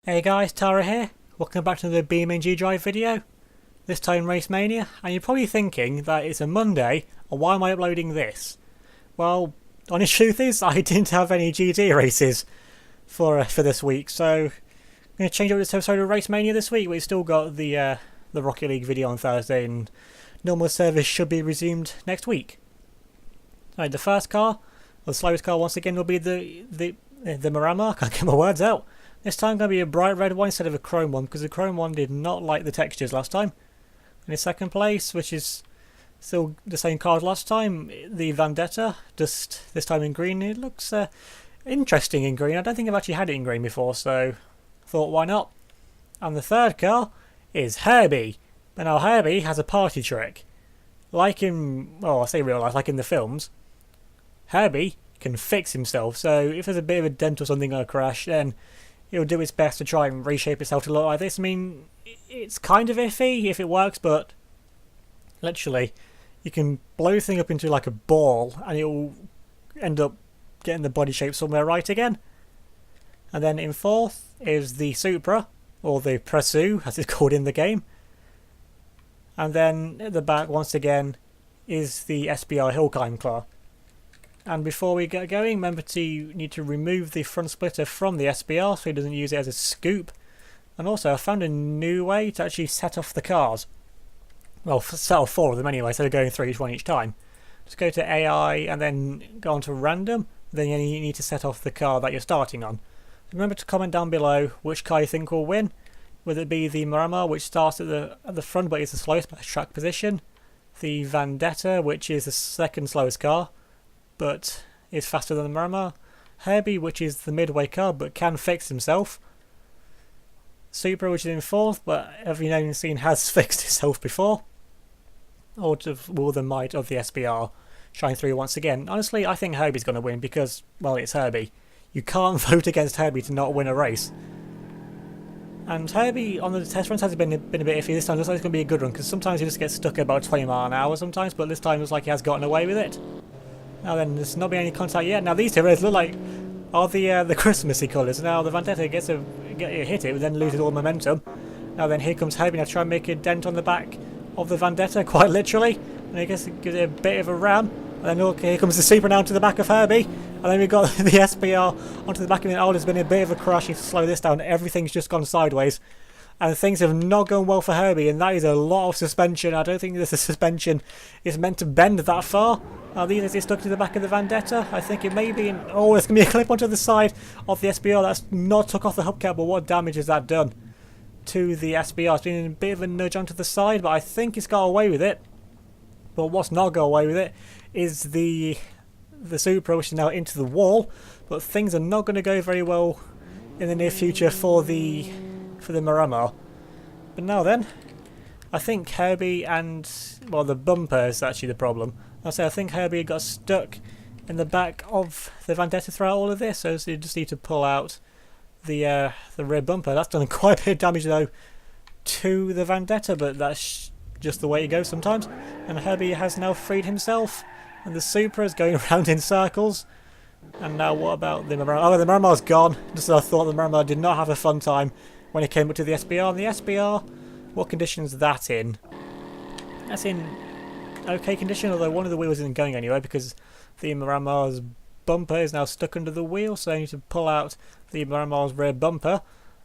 Hey guys, Tara here. Welcome back to the BeamNG drive video. This time Race Mania, and you're probably thinking that it's a Monday, and why am I uploading this? Well, honest truth is, I didn't have any GT races for this week, so I'm going to change up this episode of Race Mania this week. We've still got the Rocket League video on Thursday, and normal service should be resumed next week. Right, the first car, or the slowest car once again, will be the Mania. I can't get my words out. This time going to be a bright red one instead of a chrome one, because the chrome one did not like the textures last time. In second place, which is still the same car as last time, the Vendetta, just this time in green. It looks interesting in green. I don't think I've actually had it in green before, so thought why not. And the third car is Herbie. But now Herbie has a party trick. Like in, well, I say real life, like in the films, Herbie can fix himself. So if there's a bit of a dent or something or a crash, then it'll do its best to try and reshape itself to look like this. I mean, it's kind of iffy if it works, but literally, you can blow the thing up into like a ball and it'll end up getting the body shape somewhere right again. And then in fourth is the Supra, or the Presu, as it's called in the game. And then at the back, once again, is the SBR Hill Climb car. And before we get going, remember to need to remove the front splitter from the SBR so it doesn't use it as a scoop. And also, I found a new way to actually set off the cars. Well, set off 4 of them anyway, so they're going through each one each time. Just go to AI and then go on to random. Then you need to set off the car that you're starting on. Remember to comment down below which car you think will win. Whether it be the Mania, which starts at the front but is the slowest by track position. The Vendetta, which is the second slowest car, but is faster than the Mania. Herbie, which is the midway car but can fix himself. Supra, which is in fourth, but every known scene has fixed itself before. Or to all the might of the SBR shine through once again. Honestly, I think Herbie's going to win because, well, it's Herbie. You can't vote against Herbie to not win a race. And Herbie on the test runs has been a bit iffy. This time looks like it's going to be a good run, because sometimes he just gets stuck at about 20 miles an hour sometimes, but this time it looks like he has gotten away with it. Now then, there's not been any contact yet. Now these two rays look like are the Christmassy colours. Now the Vendetta gets hit it, but then loses all momentum. Now then, here comes Herbie now to try and make a dent on the back of the Vendetta, quite literally. And I guess it gives it a bit of a ram. And then look, here comes the Supra now to the back of Herbie. And then we've got the SBR onto the back of it. Oh, there's been a bit of a crash. You have to slow this down. Everything's just gone sideways. And things have not gone well for Herbie, and that is a lot of suspension. I don't think the suspension is meant to bend that far. Now these are stuck to the back of the Vendetta. I think it may be in... Oh, there's going to be a clip onto the side of the SBR. That's not took off the hubcap, but what damage has that done to the SBR? It's been a bit of a nudge onto the side, but I think it's got away with it. But what's not got away with it is the Supra, which is now into the wall. But things are not going to go very well in the near future for the Mania. But now then, I think Herbie and, well, the bumper is actually the problem. I think Herbie got stuck in the back of the Vendetta throughout all of this, so you just need to pull out the rear bumper. That's done quite a bit of damage though to the Vendetta, but that's just the way it goes sometimes. And Herbie has now freed himself, and the Supra is going around in circles. And now what about the Mania? Oh, the Mania's gone. Just as I thought, the Mania did not have a fun time when it came up to the SBR. And the SBR, what condition is that in? That's in okay condition, although one of the wheels isn't going anywhere because the Mania's bumper is now stuck under the wheel, so I need to pull out the Mania's rear bumper,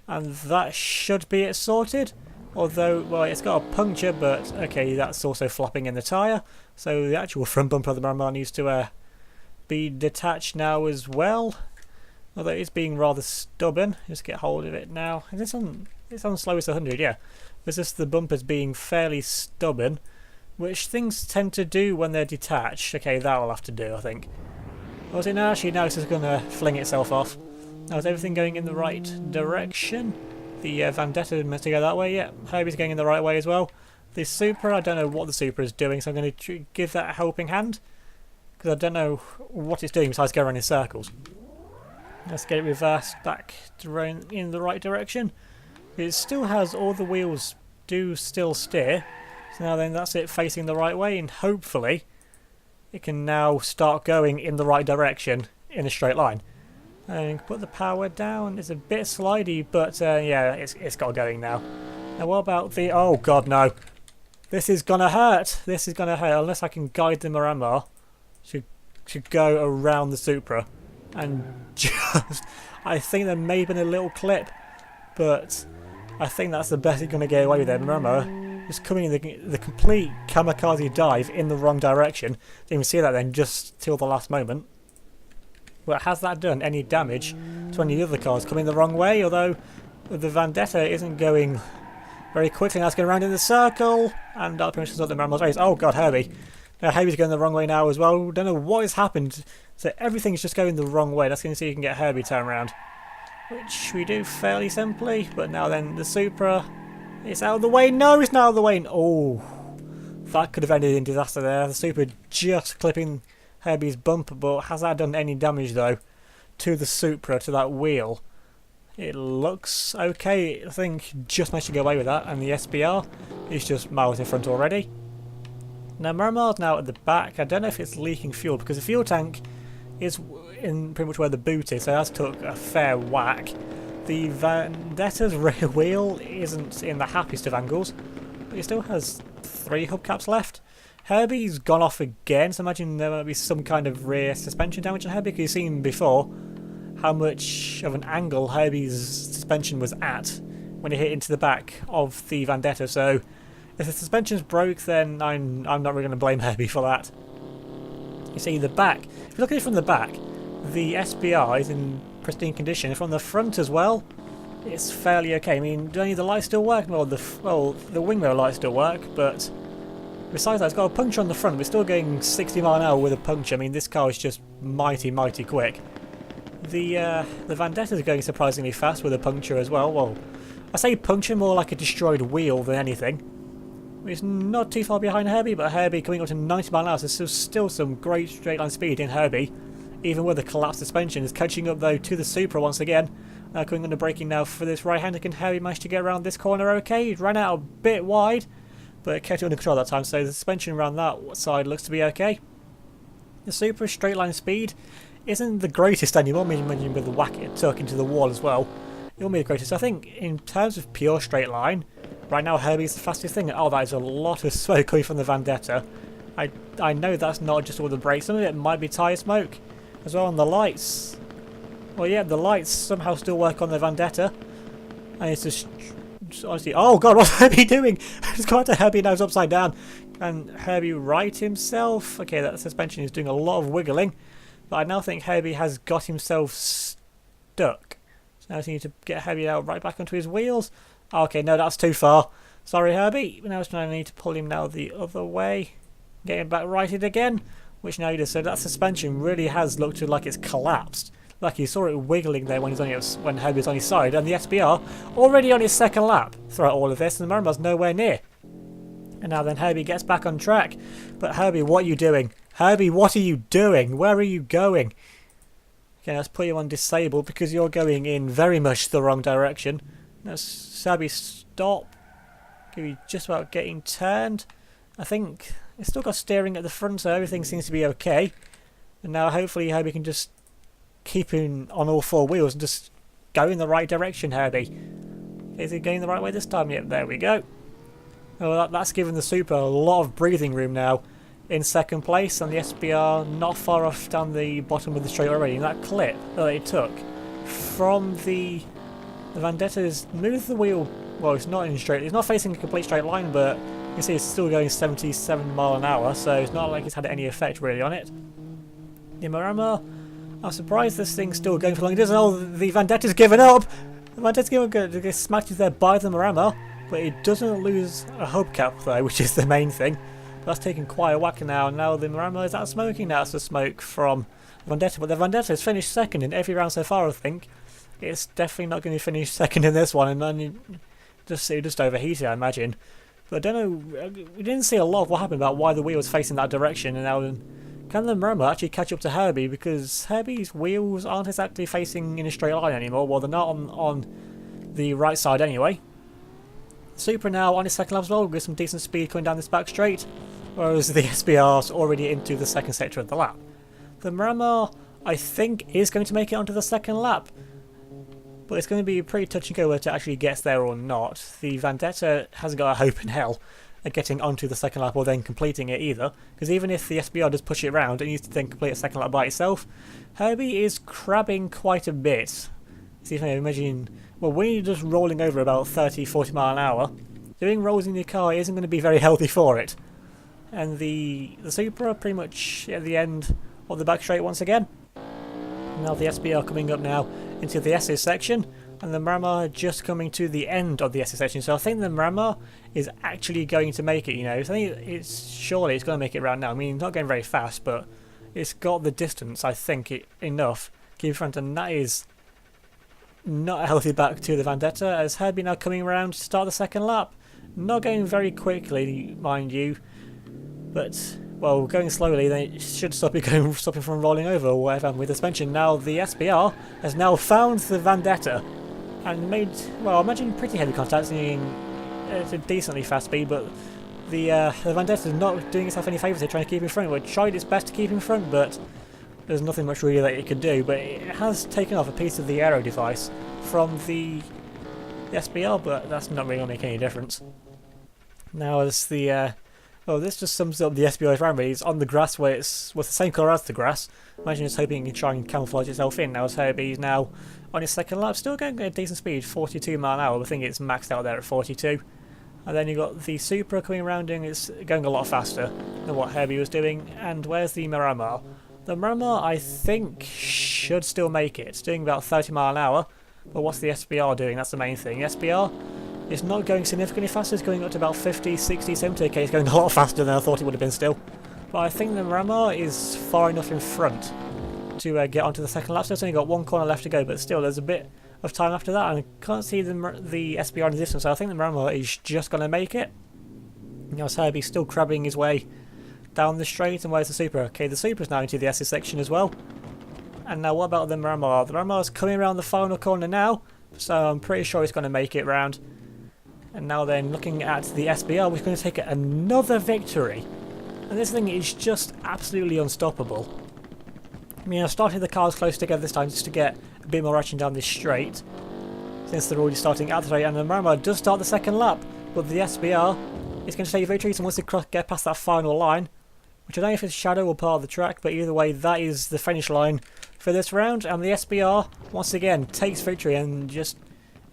and that should be it sorted. Although, well, it's got a puncture, but okay, that's also flopping in the tyre, so the actual front bumper of the Mania needs to be detached now as well. Although it's being rather stubborn. Just get hold of it now. It's on slowest 100, yeah. It's just the bumpers being fairly stubborn, which things tend to do when they're detached. Okay, that'll have to do, I think. Or is it now? Actually, now it's just going to fling itself off. Now, is everything going in the right direction? The Vendetta meant to go that way, yeah. Herbie's going in the right way as well. The Supra, I don't know what the Supra is doing, so I'm going to give that a helping hand, because I don't know what it's doing besides go around in circles. Let's get it reversed back in the right direction. It still has all the wheels do still steer. So now then, that's it facing the right way, and hopefully it can now start going in the right direction in a straight line. And put the power down. It's a bit slidey, but yeah, it's got going now. Now what about the... Oh god, no. This is gonna hurt. This is gonna hurt unless I can guide the Murama. Should go around the Supra. And just... I think there may have been a little clip, but I think that's the best it's gonna get away with it. Murama just coming in the complete kamikaze dive in the wrong direction. Didn't even see that then, just till the last moment. But has that done any damage to any other cars coming the wrong way? Although the Vendetta isn't going very quickly. Now it's going around in the circle. And that pretty much is up the Murama's race. Oh god, Herbie. Now Herbie's going the wrong way now as well. Don't know what has happened. So everything's just going the wrong way. That's going to see if you can get Herbie turned around. Which we do fairly simply. But now then the Supra. It's out of the way. No, it's not out of the way. Oh, that could have ended in disaster there. The Supra just clipping Herbie's bumper, but has that done any damage though to the Supra, to that wheel? It looks okay. I think just managed to get away with that, and the SBR is just miles in front already. Now Murama's now at the back. I don't know if it's leaking fuel because the fuel tank is in pretty much where the boot is, so that's took a fair whack. The Vendetta's rear wheel isn't in the happiest of angles, but it still has 3 hubcaps left. Herbie's gone off again, so imagine there might be some kind of rear suspension damage on Herbie, because you've seen before how much of an angle Herbie's suspension was at when it hit into the back of the Vendetta, so if the suspension's broke, then I'm not really going to blame Herbie for that. You see the back, if you look at it from the back, the SBR is in pristine condition. From the front as well, it's fairly okay. I mean, do any of the lights still work? Well, the wing mirror lights still work, but besides that, it's got a puncture on the front. We're still going 60 mile an hour with a puncture. I mean, this car is just mighty quick. The Vendetta is going surprisingly fast with a puncture as well. Well, I say puncture more like a destroyed wheel than anything. It's not too far behind Herbie, but Herbie coming up to 90 mile an hour, so there's still some great straight line speed in Herbie. Even with the collapsed suspension, is catching up though to the Supra once again. Coming under braking now for this right-hander. Can Herbie manage to get around this corner okay? He ran out a bit wide, but it kept it under control that time, so the suspension around that side looks to be okay. The Supra straight line speed isn't the greatest anymore, meaning with the whack it took into the wall as well. It won't be the greatest. I think in terms of pure straight line, right now Herbie's the fastest thing. Oh, that is a lot of smoke coming from the Vendetta. I know that's not just all the brakes, some of it might be tyre smoke as well on the lights. Well, yeah, the lights somehow still work on the Vendetta, and it's just honestly, oh god, what's Herbie doing? It's got to Herbie now, it's upside down. Can Herbie right himself? Okay, that suspension is doing a lot of wiggling, but I now think Herbie has got himself stuck. So now I need to get Herbie out right back onto his wheels. Okay, no, that's too far. Sorry, Herbie. Now I need to pull him now the other way, get him back righted again, which now he does. So that suspension really has looked like it's collapsed. Like you saw it wiggling there when Herbie's on his side, and the SBR already on his second lap throughout all of this, and the Murama's nowhere near. And now then Herbie gets back on track. But Herbie, what are you doing? Herbie, what are you doing? Where are you going? Okay, let's put you on disabled because you're going in very much the wrong direction. Let's Herbie stop. Okay, just about getting turned. I think it's still got steering at the front, so everything seems to be okay. And now hopefully Herbie can just keep him on all 4 wheels and just go in the right direction, Herbie. Is he going the right way this time? Yep, there we go. Well, that's given the Supra a lot of breathing room now in second place, and the SBR not far off down the bottom of the straight already. And that clip that it took from the Vendetta's moved the wheel. Well, it's not in straight. It's not facing a complete straight line, but you can see it's still going 77 mile an hour, so it's not like it's had any effect really on it. The Murama, I'm surprised this thing's still going for long. It doesn't. Oh, the Vendetta's given up. The Vendetta's given up. It gets smacked there by the Murama, but it doesn't lose a hubcap though, which is the main thing. That's taking quite a whack now. Now the Murama is out smoking. Now it's the smoke from Vendetta, but the Vendetta has finished second in every round so far. I think it's definitely not going to finish second in this one, and then it just overheated, I imagine. But I don't know. We didn't see a lot of what happened about why the wheel was facing that direction, and now can the Murama actually catch up to Herbie, because Herbie's wheels aren't exactly facing in a straight line anymore. Well, they're not on the right side anyway. Supra now on his second lap as well, with some decent speed coming down this back straight, whereas the SBR's already into the second sector of the lap. The Murama I think is going to make it onto the second lap. But it's going to be pretty touch and go whether it actually gets there or not. The Vendetta hasn't got a hope in hell at getting onto the second lap or then completing it either. Because even if the SBR does push it around, it needs to then complete a second lap by itself. Herbie is crabbing quite a bit. See if I imagine, well, when you're just rolling over about 30-40 mile an hour, doing rolls in your car isn't going to be very healthy for it. And the Supra pretty much at the end of the back straight once again. Now the SBR coming up now into the S's section, and the Mania just coming to the end of the S's section. So I think the Mania is actually going to make it, you know. I think surely it's going to make it around now. I mean, not going very fast, but it's got the distance, I think, enough to keep in front, and that is not a healthy back to the Vendetta, as Herbie now coming around to start the second lap. Not going very quickly, mind you, but, well, going slowly, they should stop it stopping from rolling over or whatever with the suspension. Now the SBR has now found the Vendetta and made, well, I imagine pretty heavy contact, at a decently fast speed, but the Vendetta is not doing itself any favours here, trying to keep in front. It tried its best to keep in front, but there's nothing much really that it could do. But it has taken off a piece of the aero device from the SBR, but that's not really going to make any difference. Now as the well, this just sums up the SBR's ramp. It's on the grass where it's the same colour as the grass. Imagine it's hoping it can try and camouflage itself in. Now as Herbie's now on his second lap, still going at a decent speed, 42 mile an hour. I think it's maxed out there at 42. And then you've got the Supra coming around and it's going a lot faster than what Herbie was doing. And where's the Mania? The Mania, I think, should still make it. It's doing about 30 mile an hour. But what's the SBR doing? That's the main thing. SBR is not going significantly faster. It's going up to about 50, 60, 70. Okay, it's going a lot faster than I thought it would have been still. But I think the Mania is far enough in front to get onto the second lap. So it's only got one corner left to go, but still there's a bit of time after that, and I can't see the SBR in the distance, so I think the Mania is just going to make it. Now Herbie's still crabbing his way down the straight, and where's the Supra? Okay, the Supra's now into the S's section as well. And now what about the Mania? The Mania's coming around the final corner now, so I'm pretty sure it's going to make it round. And now then, looking at the SBR, we're going to take another victory. And this thing is just absolutely unstoppable. I mean, I started the cars close together this time just to get a bit more action down this straight, since they're already starting out the straight, and the Mania does start the second lap, but the SBR is going to take victory, so once they get past that final line, which I don't know if it's shadow or part of the track, but either way, that is the finish line for this round, and the SBR, once again, takes victory, and just,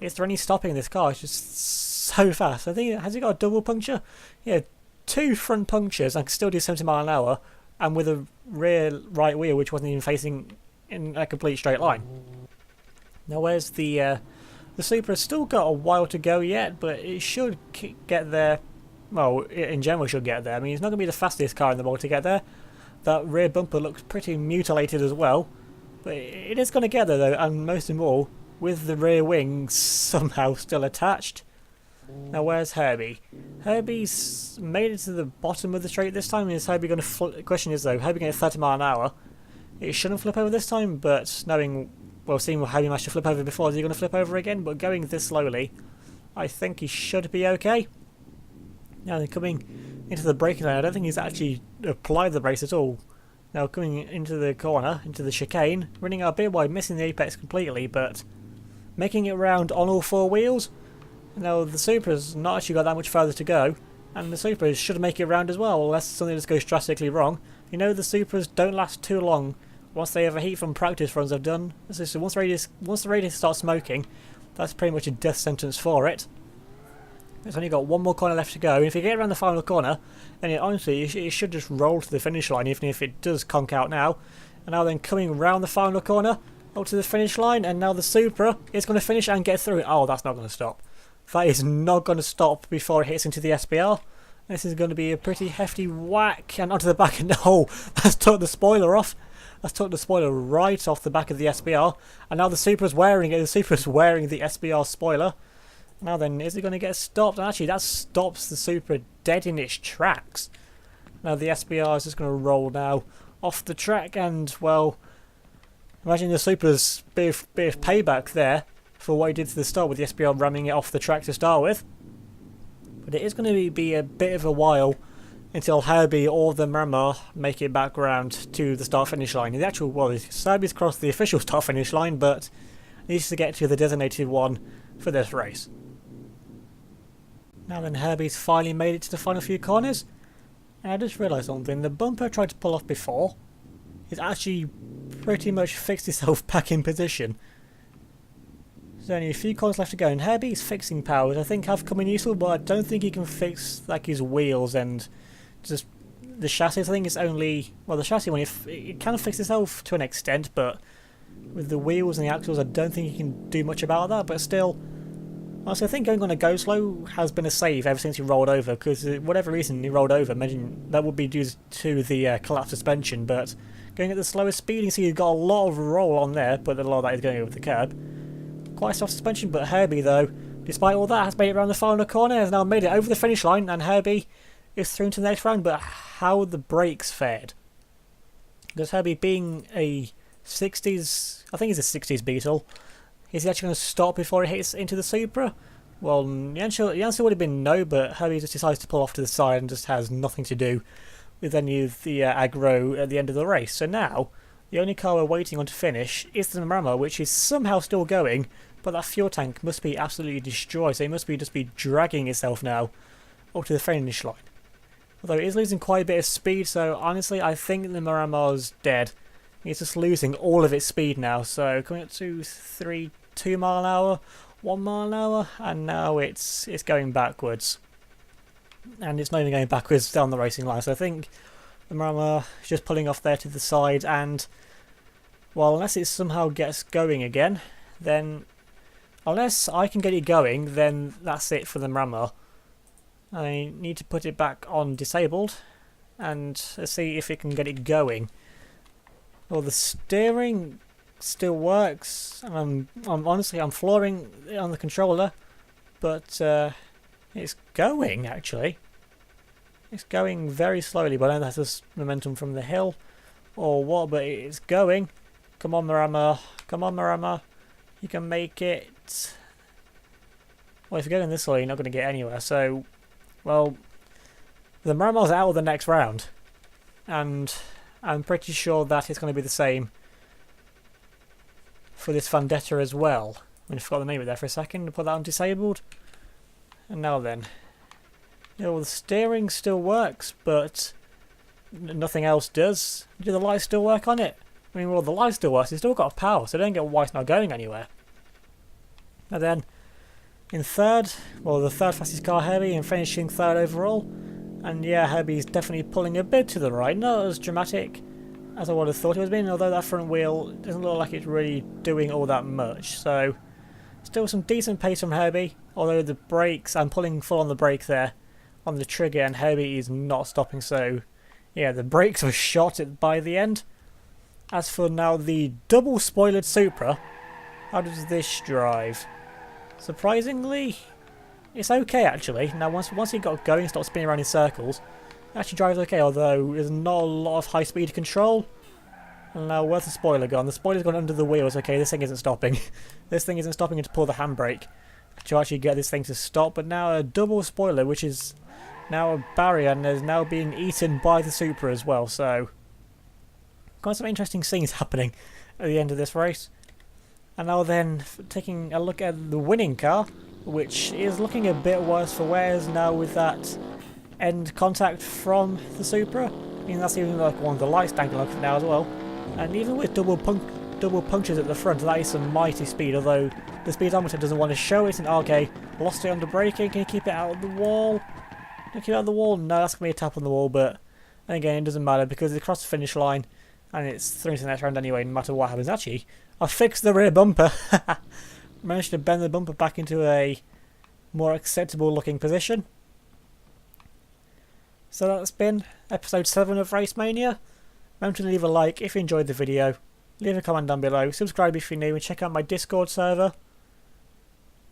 is there any stopping this car? It's just so fast. I think, has it got a double puncture? Yeah, 2 front punctures, and can still do 70 mile an hour, and with a rear right wheel which wasn't even facing in a complete straight line. Now where's the Supra's still got a while to go yet, but it should get there. Well, in general it should get there. I mean, it's not going to be the fastest car in the world to get there. That rear bumper looks pretty mutilated as well, but it is going to get there though, and most of all, with the rear wings somehow still attached. Now where's Herbie? Herbie's made it to the bottom of the straight this time. Is Herbie going to the question is though, Herbie going to 30 mile an hour? It shouldn't flip over this time, but knowing, well, seeing how he managed to flip over before, is he going to flip over again? But going this slowly, I think he should be okay. Now they're coming into the braking line. I don't think he's actually applied the brakes at all. Now coming into the corner, into the chicane, running out a bit wide, missing the apex completely, but making it round on all 4 wheels. Now the Supra's not actually got that much further to go, and the Supra should make it round as well, unless something just goes drastically wrong. You know, the Supras don't last too long once they overheat from practice runs I've done. So once the radiator starts smoking, that's pretty much a death sentence for it. It's only got 1 more corner left to go, and if you get around the final corner, then honestly, it should just roll to the finish line, even if it does conk out now. And now then coming round the final corner, up to the finish line, and now the Supra is going to finish and get through it. Oh, that's not going to stop. That is not going to stop before it hits into the SBR. This is going to be a pretty hefty whack, and onto the back, and oh, that's took the spoiler off. That's took the spoiler right off the back of the SBR, and now the Supra's wearing it. The Supra's wearing the SBR spoiler. Now then, is it going to get stopped? And actually, that stops the Supra dead in its tracks. Now the SBR is just going to roll now off the track, and well, imagine the Supra's bit of payback there for what he did to the start with the SBR ramming it off the track to start with. But it is going to be a bit of a while until Herbie or the Murmur make it back round to the start-finish line. The actual, well, Herbie's crossed the official start-finish line, but needs to get to the designated one for this race. Now then, Herbie's finally made it to the final few corners, and I just realised something. The bumper I tried to pull off before is actually pretty much fixed itself back in position. There's only a few corners left to go, and Herbie's fixing powers I think have come in useful, but I don't think he can fix like his wheels and just the chassis. I think it's only, well, the chassis one, it can fix itself to an extent, but with the wheels and the axles I don't think he can do much about that. But still, honestly, I think going on a go slow has been a save ever since he rolled over, because whatever reason he rolled over, imagine that would be due to the collapsed suspension, but going at the slowest speed, you can see he's got a lot of roll on there, but a lot of that is going over the curb. Quite soft suspension, but Herbie, though, despite all that, has made it around the final corner, has now made it over the finish line, and Herbie is through to the next round. But how the brakes fared? Because Herbie, being a 60s, I think he's a 60s Beetle, is he actually going to stop before he hits into the Supra? Well, the answer would have been no, but Herbie just decides to pull off to the side and just has nothing to do with any of the aggro at the end of the race. So now, the only car we're waiting on to finish is the Mania, which is somehow still going, but that fuel tank must be absolutely destroyed, so it must be just be dragging itself now up to the finish line. Although it is losing quite a bit of speed, so honestly I think the Maria's dead. It's just losing all of its speed now, so coming up to 2 mile an hour, 1 mile an hour, and now it's going backwards. And it's not even going backwards down the racing line, so I think the Mania is just pulling off there to the side, and well, unless it somehow gets going again, then unless I can get it going, then that's it for the Mania. I need to put it back on disabled and see if it can get it going. Well, the steering still works, and I'm honestly flooring it on the controller, but it's going actually. It's going very slowly, but I don't know if that's just momentum from the hill or what, but it's going. Come on, Mania. Come on, Mania. You can make it. Well, if you're going this way, you're not going to get anywhere, so well, the Maria's out of the next round, and I'm pretty sure that it's going to be the same for this Vendetta as well. I forgot the name of it there for a second. Put that on disabled. And now then, well, the steering still works, but nothing else does. Do the lights still work on it? I mean, well, the light still works. It's still got power, so I don't get why it's not going anywhere. And then in third, well, the third fastest car, Herbie, and finishing third overall. And yeah, Herbie's definitely pulling a bit to the right. Not as dramatic as I would have thought it was being, although that front wheel doesn't look like it's really doing all that much. So still some decent pace from Herbie, although the brakes, I'm pulling full on the brake there, on the trigger, and Herbie is not stopping. So yeah, the brakes were shot by the end. As for now the double spoilered Supra, how does this drive? Surprisingly, it's okay actually. Now once it got going and started spinning around in circles, it actually drives okay, although there's not a lot of high speed control. And now where's the spoiler gone? The spoiler's gone under the wheels. Okay, this thing isn't stopping. This thing isn't stopping to pull the handbrake to actually get this thing to stop. But now a double spoiler, which is now a barrier, and is now being eaten by the Supra as well. So got some interesting scenes happening at the end of this race. And now then, taking a look at the winning car, which is looking a bit worse for wears now with that end contact from the Supra. I mean, that's even like one of the lights dangling off now as well. And even with double punctures at the front, that is some mighty speed, although the speedometer doesn't want to show it. And okay, lost it under braking. Can you keep it out of the wall? Can you keep it out of the wall? No, that's going to be a tap on the wall, but then again, it doesn't matter because it's across the finish line and it's through to the next round anyway, no matter what happens. Actually, I fixed the rear bumper. Managed to bend the bumper back into a more acceptable looking position. So that's been episode 7 of Race Mania. Remember to leave a like if you enjoyed the video, leave a comment down below, subscribe if you're new, and check out my Discord server,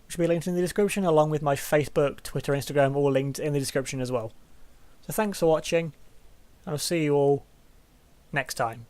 which will be linked in the description, along with my Facebook, Twitter, Instagram, all linked in the description as well. So thanks for watching, and I'll see you all next time.